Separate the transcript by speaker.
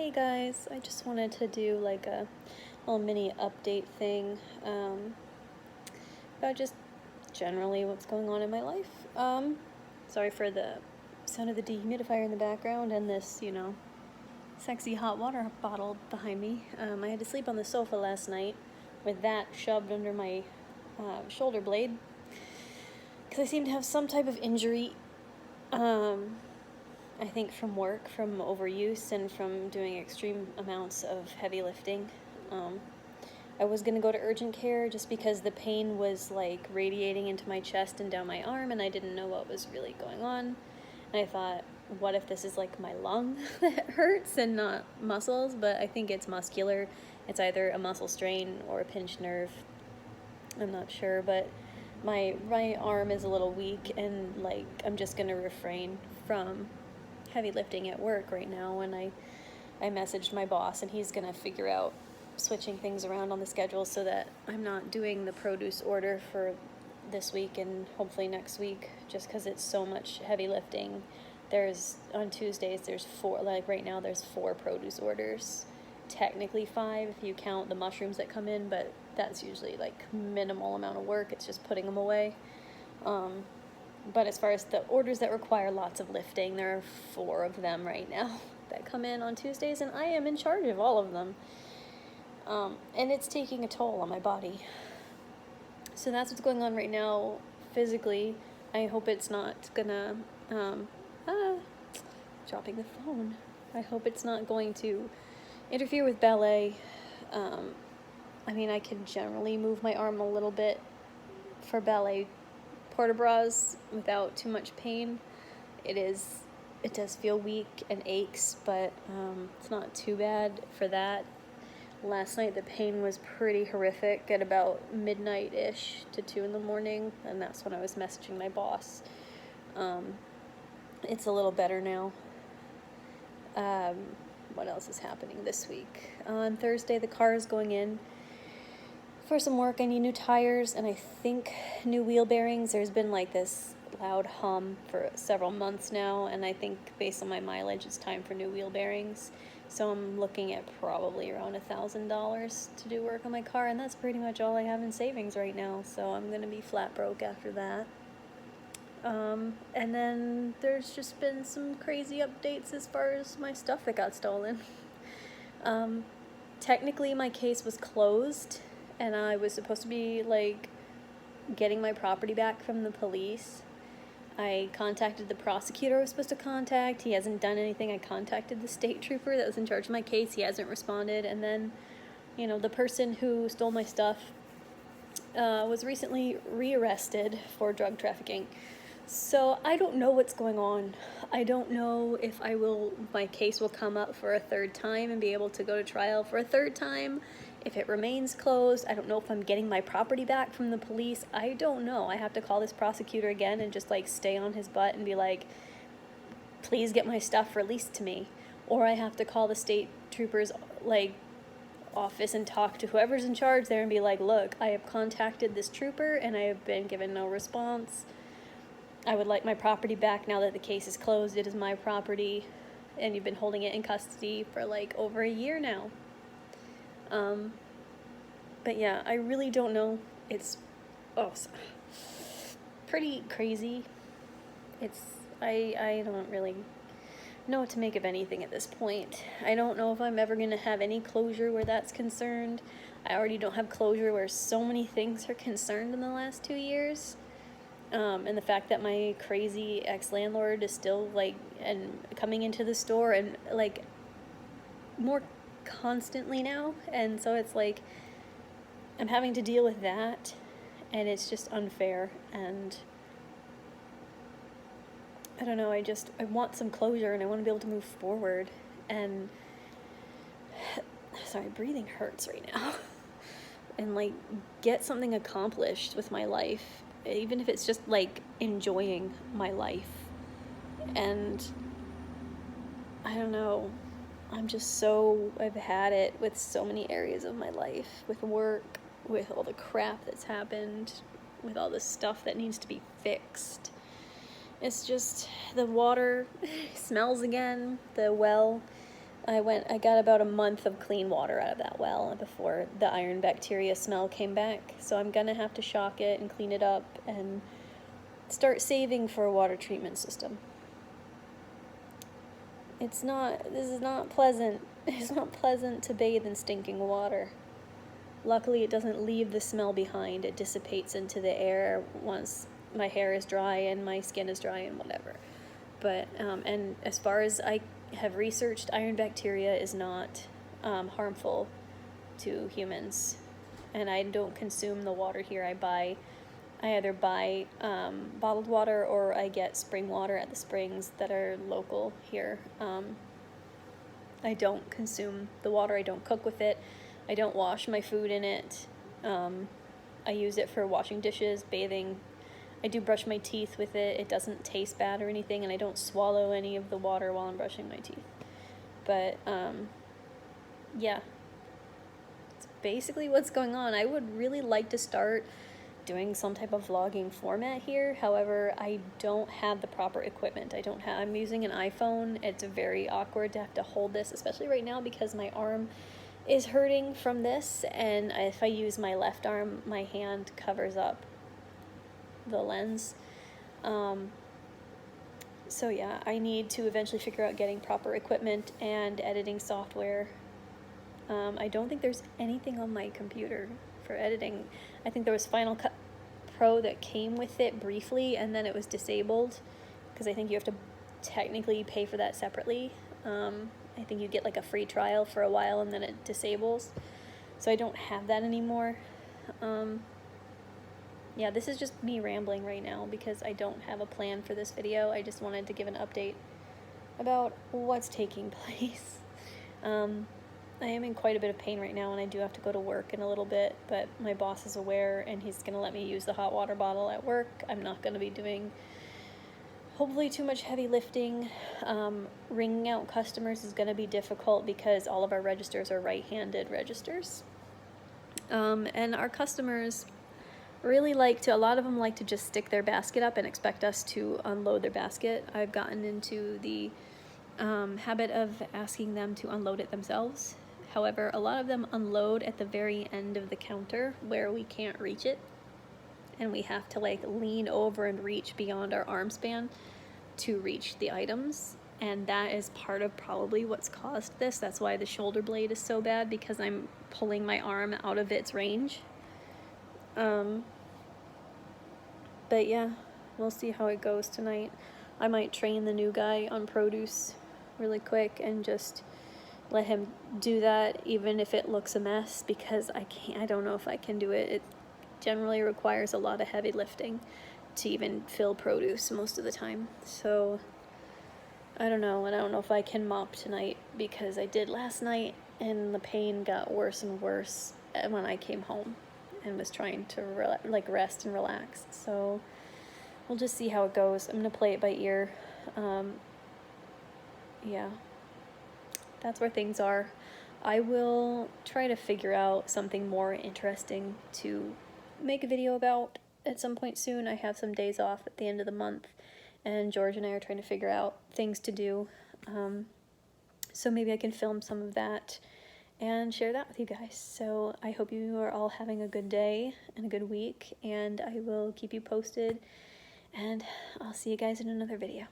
Speaker 1: Hey guys, I just wanted to do like a little mini update thing about just generally what's going on in my life. Sorry for the sound of the dehumidifier in the background and this, sexy hot water bottle behind me. I had to sleep on the sofa last night with that shoved under my shoulder blade because I seem to have some type of injury. I think from work, from overuse, and from doing extreme amounts of heavy lifting. I was gonna go to urgent care just because the pain was like radiating into my chest and down my arm, and I didn't know what was really going on. And I thought, what if this is like my lung that hurts and not muscles? But I think it's muscular. It's either a muscle strain or a pinched nerve. I'm not sure, but my right arm is a little weak, and like I'm just gonna refrain from heavy lifting at work right now. And I messaged my boss, and he's gonna figure out switching things around on the schedule so that I'm not doing the produce order for this week and hopefully next week, just because it's so much heavy lifting. On Tuesdays there's four, like right now there's 4 produce orders, technically 5 if you count the mushrooms that come in, but that's usually like minimal amount of work. It's just putting them away. But as far as the orders that require lots of lifting, there are 4 of them right now that come in on Tuesdays, and I am in charge of all of them. And it's taking a toll on my body. So that's what's going on right now physically. I hope it's not gonna, dropping the phone. I hope it's not going to interfere with ballet. I can generally move my arm a little bit for ballet port de bras without too much pain. It does feel weak and aches, but it's not too bad for that. Last night the pain was pretty horrific at about midnight-ish to 2 in the morning, and that's when I was messaging my boss. It's a little better now. What else is happening this week? On Thursday the car is going in for some work. I need new tires and I think new wheel bearings. There's been like this loud hum for several months now, and I think based on my mileage it's time for new wheel bearings. So I'm looking at probably around $1,000 to do work on my car, and that's pretty much all I have in savings right now, so I'm gonna be flat broke after that. And then there's just been some crazy updates as far as my stuff that got stolen. Technically my case was closed, and I was supposed to be like getting my property back from the police. I contacted the prosecutor I was supposed to contact. He hasn't done anything. I contacted the state trooper that was in charge of my case. He hasn't responded. And then, the person who stole my stuff was recently rearrested for drug trafficking. So I don't know what's going on. I don't know if my case will come up for a 3rd time and be able to go to trial for a 3rd time. If it remains closed, I don't know if I'm getting my property back from the police. I don't know. I have to call this prosecutor again and just like stay on his butt and be like, please get my stuff released to me. Or I have to call the state trooper's like office and talk to whoever's in charge there and be like, look, I have contacted this trooper and I have been given no response. I would like my property back now that the case is closed. It is my property, and you've been holding it in custody for like over a year now. But yeah, I really don't know. It's pretty crazy. I don't really know what to make of anything at this point. I don't know if I'm ever going to have any closure where that's concerned. I already don't have closure where so many things are concerned in the last 2 years. And the fact that my crazy ex-landlord is still like and coming into the store and like more constantly now, and so it's like I'm having to deal with that, and it's just unfair. And I don't know, I want some closure, and I want to be able to move forward. And sorry, breathing hurts right now. And like get something accomplished with my life, even if it's just like enjoying my life. And I don't know, I've had it with so many areas of my life, with work, with all the crap that's happened, with all the stuff that needs to be fixed. It's just the water smells again. The well I got about a month of clean water out of that well before the iron bacteria smell came back. So I'm gonna have to shock it and clean it up and start saving for a water treatment system. This is not pleasant. It's not pleasant to bathe in stinking water. Luckily, it doesn't leave the smell behind. It dissipates into the air once my hair is dry and my skin is dry and whatever. But, and as far as I have researched, iron bacteria is not harmful to humans. And I don't consume the water here. I either buy bottled water or I get spring water at the springs that are local here. I don't consume the water. I don't cook with it. I don't wash my food in it. I use it for washing dishes, bathing. I do brush my teeth with it. It doesn't taste bad or anything, and I don't swallow any of the water while I'm brushing my teeth. But, yeah. It's basically what's going on. I would really like to start doing some type of vlogging format here. However, I don't have the proper equipment. I'm using an iPhone. It's very awkward to have to hold this, especially right now because my arm is hurting from this, and if I use my left arm, my hand covers up the lens. So yeah, I need to eventually figure out getting proper equipment and editing software. I don't think there's anything on my computer for editing. I think there was Final Cut Pro that came with it briefly, and then it was disabled because I think you have to technically pay for that separately. I think you get like a free trial for a while and then it disables. So I don't have that anymore. Yeah, this is just me rambling right now because I don't have a plan for this video. I just wanted to give an update about what's taking place. I am in quite a bit of pain right now and I do have to go to work in a little bit, but my boss is aware and he's going to let me use the hot water bottle at work. I'm not going to be doing hopefully too much heavy lifting. Ringing out customers is going to be difficult because all of our registers are right-handed registers. And our customers really a lot of them like to just stick their basket up and expect us to unload their basket. I've gotten into the habit of asking them to unload it themselves. However, a lot of them unload at the very end of the counter where we can't reach it. And we have to like lean over and reach beyond our arm span to reach the items. And that is part of probably what's caused this. That's why the shoulder blade is so bad, because I'm pulling my arm out of its range. But yeah, we'll see how it goes tonight. I might train the new guy on produce really quick and just let him do that, even if it looks a mess, because I don't know if I can do it. It generally requires a lot of heavy lifting to even fill produce most of the time. So I don't know, and I don't know if I can mop tonight because I did last night and the pain got worse and worse when I came home and was trying to rest and relax. So we'll just see how it goes. I'm gonna play it by ear. Yeah, that's where things are. I will try to figure out something more interesting to make a video about at some point soon. I have some days off at the end of the month, and George and I are trying to figure out things to do. So maybe I can film some of that and share that with you guys. So I hope you are all having a good day and a good week, and I will keep you posted, and I'll see you guys in another video.